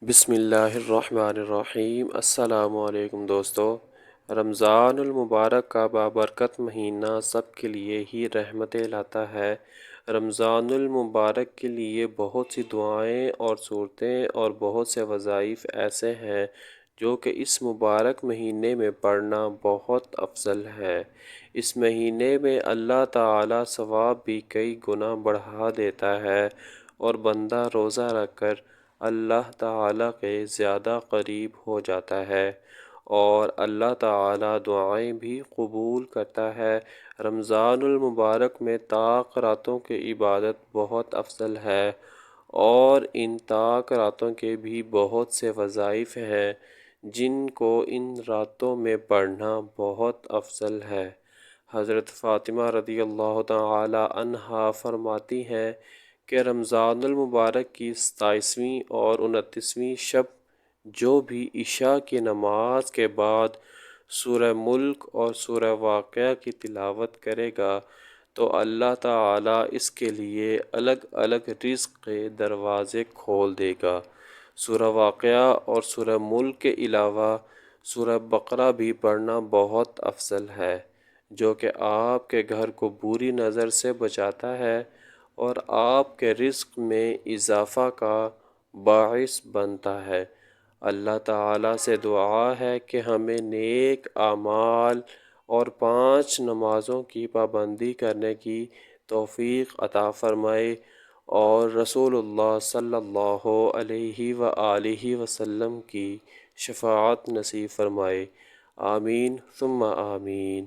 بسم اللہ الرحمن الرحیم۔ السلام علیکم دوستو۔ رمضان المبارک کا بابرکت مہینہ سب کے لیے ہی رحمتیں لاتا ہے۔ رمضان المبارک کے لیے بہت سی دعائیں اور صورتیں اور بہت سے وظائف ایسے ہیں جو کہ اس مبارک مہینے میں پڑھنا بہت افضل ہے۔ اس مہینے میں اللہ تعالیٰ ثواب بھی کئی گنا بڑھا دیتا ہے اور بندہ روزہ رکھ کر اللہ تعالیٰ کے زیادہ قریب ہو جاتا ہے اور اللہ تعالیٰ دعائیں بھی قبول کرتا ہے۔ رمضان المبارک میں طاق راتوں کی عبادت بہت افضل ہے اور ان طاق راتوں کے بھی بہت سے وظائف ہیں جن کو ان راتوں میں پڑھنا بہت افضل ہے۔ حضرت فاطمہ رضی اللہ تعالی عنہا فرماتی ہیں کہ رمضان المبارک کی 27ویں اور 29ویں شب جو بھی عشاء کی نماز کے بعد سورہ ملک اور سورہ واقعہ کی تلاوت کرے گا تو اللہ تعالیٰ اس کے لیے الگ الگ رزق کے دروازے کھول دے گا۔ سورہ واقعہ اور سورہ ملک کے علاوہ سورہ بقرہ بھی پڑھنا بہت افضل ہے جو کہ آپ کے گھر کو بری نظر سے بچاتا ہے اور آپ کے رزق میں اضافہ کا باعث بنتا ہے۔ اللہ تعالیٰ سے دعا ہے کہ ہمیں نیک اعمال اور 5 نمازوں کی پابندی کرنے کی توفیق عطا فرمائے اور رسول اللہ صلی اللہ علیہ وآلہ وسلم کی شفاعت نصیب فرمائے۔ آمین ثم آمین۔